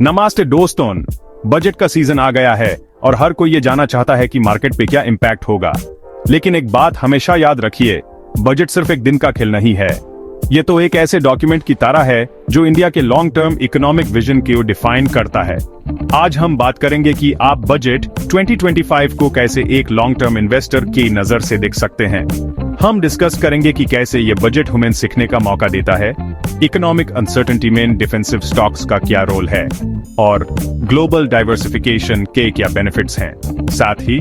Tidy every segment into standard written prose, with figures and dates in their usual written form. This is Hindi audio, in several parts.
नमस्ते दोस्तों, बजट का सीजन आ गया है और हर कोई ये जानना चाहता है कि मार्केट पे क्या इम्पैक्ट होगा। लेकिन एक बात हमेशा याद रखिए, बजट सिर्फ एक दिन का खेल नहीं है। ये तो एक ऐसे डॉक्यूमेंट की तरह है जो इंडिया के लॉन्ग टर्म इकोनॉमिक विजन को डिफाइन करता है। आज हम बात करेंगे कि आप बजट 2025 को कैसे एक लॉन्ग टर्म इन्वेस्टर की नजर से देख सकते हैं। हम डिस्कस करेंगे कि कैसे ये बजट हमें सीखने का मौका देता है, इकोनॉमिक अनसर्टेनिटी में डिफेंसिव स्टॉक्स का क्या रोल है और ग्लोबल डाइवर्सिफिकेशन के क्या बेनिफिट्स हैं। साथ ही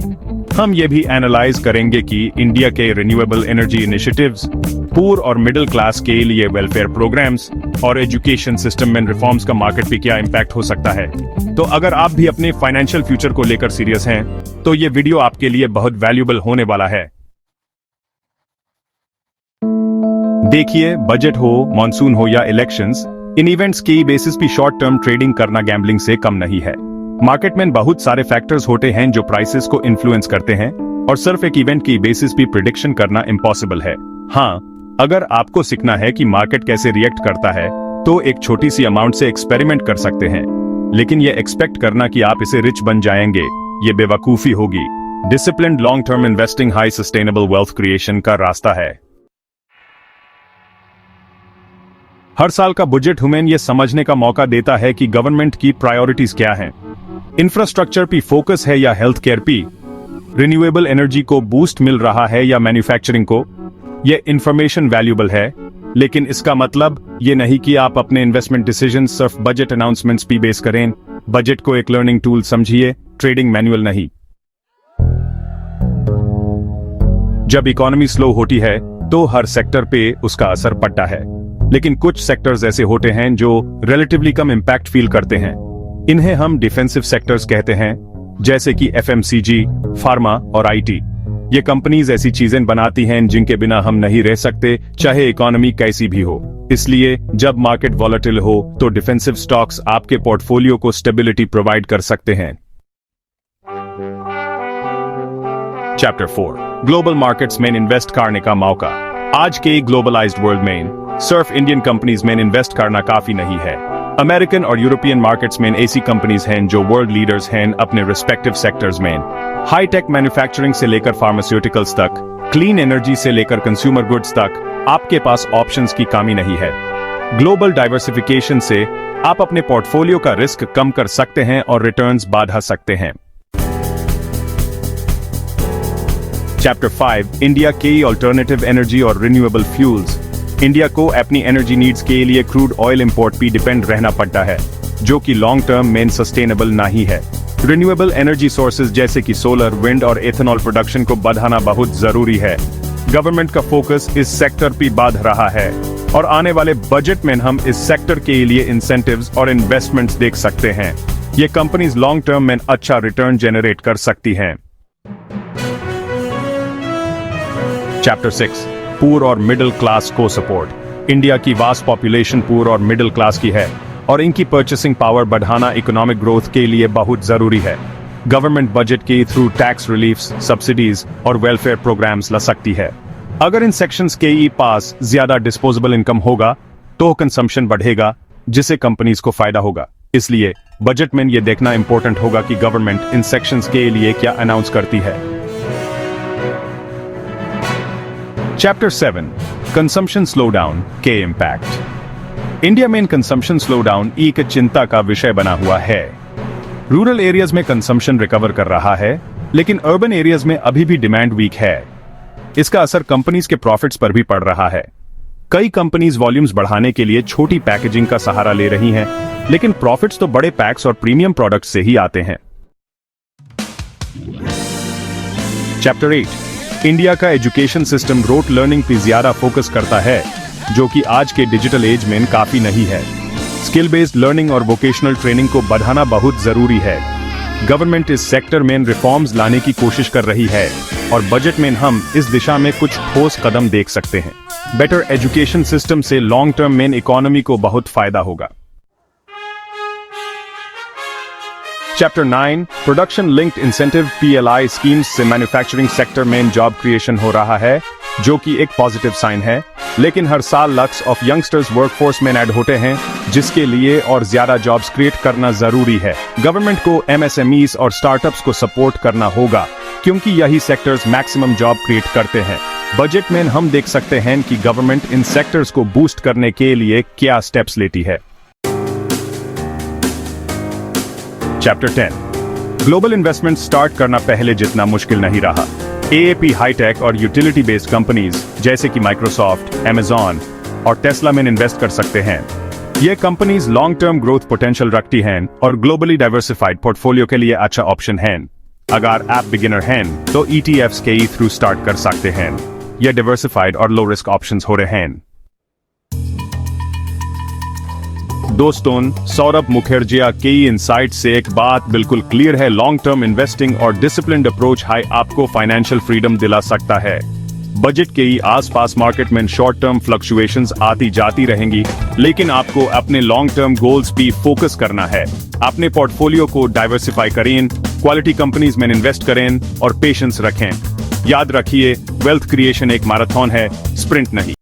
हम ये भी एनालाइज करेंगे कि इंडिया के रिन्यूएबल एनर्जी इनिशिएटिव्स, पुअर और मिडिल क्लास के लिए वेलफेयर प्रोग्राम्स और एजुकेशन सिस्टम में रिफॉर्म्स का मार्केट पे क्या इम्पैक्ट हो सकता है। तो अगर आप भी अपने फाइनेंशियल फ्यूचर को लेकर सीरियस हैं, तो ये वीडियो आपके लिए बहुत वैल्यूएबल होने वाला है। देखिए, बजट हो, मॉनसून हो या इलेक्शंस, इन इवेंट्स की बेसिस पे शॉर्ट टर्म ट्रेडिंग करना गैम्बलिंग से कम नहीं है। मार्केट में बहुत सारे फैक्टर्स होते हैं जो प्राइसेस को इन्फ्लुएंस करते हैं और सिर्फ एक इवेंट की बेसिस पे प्रिडिक्शन करना इम्पॉसिबल है। हाँ, अगर आपको सीखना है कि मार्केट कैसे रिएक्ट करता है, तो एक छोटी सी अमाउंट से एक्सपेरिमेंट कर सकते हैं। लेकिन ये एक्सपेक्ट करना कि आप इसे रिच बन जाएंगे, ये बेवकूफी होगी। Disciplined long term investing high sustainable wealth creation का रास्ता है। हर साल का बजट हमें यह समझने का मौका देता है कि गवर्नमेंट की प्रायोरिटीज क्या हैं। इंफ्रास्ट्रक्चर पे फोकस है या हेल्थ केयर पे, रिन्यूएबल एनर्जी को बूस्ट मिल रहा है या मैन्युफैक्चरिंग को। यह इंफॉर्मेशन वैल्यूएबल है, लेकिन इसका मतलब ये नहीं कि आप अपने इन्वेस्टमेंट डिसीजन सिर्फ बजट अनाउंसमेंट्स पे बेस करें। बजट को एक लर्निंग टूल समझिए, ट्रेडिंग मैनुअल नहीं। जब इकोनॉमी स्लो होती है तो हर सेक्टर पे उसका असर पड़ता है, लेकिन कुछ सेक्टर्स ऐसे होते हैं जो रिलेटिवली कम इम्पैक्ट फील करते हैं। इन्हें हम डिफेंसिव सेक्टर्स कहते हैं, जैसे कि एफएमसीजी, फार्मा और आईटी। ये कंपनीज ऐसी चीजें बनाती हैं जिनके बिना हम नहीं रह सकते, चाहे इकोनॉमी कैसी भी हो। इसलिए जब मार्केट वॉलेटिल हो तो डिफेंसिव स्टॉक्स आपके पोर्टफोलियो को स्टेबिलिटी प्रोवाइड कर सकते हैं। चैप्टर 4, ग्लोबल मार्केट्स में इन्वेस्ट करने का मौका। आज के ग्लोबलाइज्ड वर्ल्ड में सिर्फ इंडियन कंपनीज में इन्वेस्ट करना काफी नहीं है। अमेरिकन और यूरोपियन मार्केट्स में ऐसी कंपनीज हैं जो वर्ल्ड लीडर्स हैं अपने रिस्पेक्टिव सेक्टर्स में। हाई टेक मैन्युफैक्चरिंग से लेकर फार्मास्यूटिकल्स तक, क्लीन एनर्जी से लेकर कंज्यूमर गुड्स तक, आपके पास ऑप्शंस की कमी नहीं है। ग्लोबल डाइवर्सिफिकेशन से आप अपने पोर्टफोलियो का रिस्क कम कर सकते हैं और रिटर्न्स बढ़ा सकते हैं। चैप्टर 5, इंडिया के अल्टरनेटिव एनर्जी और रिन्यूएबल फ्यूल्स। इंडिया को अपनी एनर्जी नीड्स के लिए क्रूड ऑयल इंपोर्ट पे डिपेंड रहना पड़ता है, जो कि लॉन्ग टर्म में सस्टेनेबल नहीं है। रिन्यूएबल एनर्जी सोर्सेज जैसे कि सोलर, विंड और एथेनॉल प्रोडक्शन को बढ़ाना बहुत जरूरी है। गवर्नमेंट का फोकस इस सेक्टर पे बढ़ रहा है और आने वाले बजट में हम इस सेक्टर के लिए इंसेंटिव्स और इन्वेस्टमेंट्स देख सकते हैं। ये कंपनीज लॉन्ग टर्म में अच्छा रिटर्न जनरेट कर सकती हैं। चैप्टर 6, पुअर और मिडिल क्लास को सपोर्ट। इंडिया की वास्ट पॉपुलेशन पुअर और मिडिल क्लास की है और इनकी परचेसिंग पावर बढ़ाना इकोनॉमिक ग्रोथ के लिए बहुत जरूरी है। गवर्नमेंट बजट के थ्रू टैक्स रिलीफ्स, सब्सिडीज और वेलफेयर प्रोग्राम्स ला सकती है। अगर इन सेक्शंस के पास ज्यादा डिस्पोजेबल इनकम होगा तो कंजम्पशन बढ़ेगा, जिससे कंपनीज को फायदा होगा। इसलिए बजट में यह देखना इंपॉर्टेंट होगा कि गवर्नमेंट इन सेक्शंस के लिए क्या अनाउंस करती है। चैप्टर 7, कंजम्पशन स्लोडाउन के इम्पैक्ट। इंडिया में कंजम्पशन स्लोडाउन एक चिंता का विषय बना हुआ है। रूरल एरियाज में कंजम्पशन रिकवर कर रहा है, लेकिन अर्बन एरियाज में अभी भी डिमांड वीक है। इसका असर कंपनीज के प्रॉफिट्स पर भी पड़ रहा है। कई कंपनीज वॉल्यूम्स बढ़ाने के लिए छोटी पैकेजिंग का सहारा ले रही हैं, लेकिन प्रॉफिट्स तो बड़े पैक्स और प्रीमियम प्रोडक्ट्स से ही आते हैं। चैप्टर 8, इंडिया का एजुकेशन सिस्टम रोट लर्निंग पे ज्यादा फोकस करता है, जो कि आज के डिजिटल एज में काफी नहीं है। स्किल बेस्ड लर्निंग और वोकेशनल ट्रेनिंग को बढ़ाना बहुत जरूरी है। गवर्नमेंट इस सेक्टर में रिफॉर्म्स लाने की कोशिश कर रही है और बजट में हम इस दिशा में कुछ ठोस कदम देख सकते हैं। बेटर एजुकेशन सिस्टम से लॉन्ग टर्म में इकोनॉमी को बहुत फायदा होगा। Chapter 9, production linked incentive PLI schemes से मैन्युफैक्चरिंग सेक्टर में जॉब क्रिएशन हो रहा है जो कि एक पॉजिटिव साइन है, लेकिन हर साल लक्स ऑफ यंगस्टर्स वर्कफोर्स में ऐड होते हैं, जिसके लिए और ज्यादा जॉब्स क्रिएट करना जरूरी है। गवर्नमेंट को एमएसएमईज और स्टार्टअप्स को सपोर्ट करना होगा, क्योंकि यही सेक्टर्स मैक्सिमम जॉब क्रिएट करते हैं। बजट में हम देख सकते हैं कि गवर्नमेंट इन सेक्टर्स को बूस्ट करने के लिए क्या स्टेप्स लेती है। चैप्टर 10, ग्लोबल इन्वेस्टमेंट स्टार्ट करना पहले जितना मुश्किल नहीं रहा। एएपी हाईटेक और यूटिलिटी बेस्ड कंपनीज जैसे कि माइक्रोसॉफ्ट, अमेज़न और टेस्ला में इन्वेस्ट कर सकते हैं। ये companies long term growth potential रखती हैं और ग्लोबली डाइवर्सिफाइड पोर्टफोलियो के लिए अच्छा ऑप्शन है। अगर आप बिगिनर हैं तो ETFs के थ्रू स्टार्ट कर सकते हैं। ये डाइवर्सिफाइड और लो रिस्क ऑप्शंस हो रहे हैं। दोस्तों, सौरभ मुखर्जिया के इनसाइट से एक बात बिल्कुल क्लियर है, लॉन्ग टर्म इन्वेस्टिंग और डिसिप्लिन्ड अप्रोच हाई आपको फाइनेंशियल फ्रीडम दिला सकता है। बजट के आसपास मार्केट में शॉर्ट टर्म फ्लक्चुएशंस आती जाती रहेंगी, लेकिन आपको अपने लॉन्ग टर्म गोल्स पे फोकस करना है। अपने पोर्टफोलियो को डाइवर्सिफाई करें, क्वालिटी कंपनीज में इन्वेस्ट करें और पेशेंस रखें। याद रखिए, वेल्थ क्रिएशन एक मैराथन है, स्प्रिंट नहीं।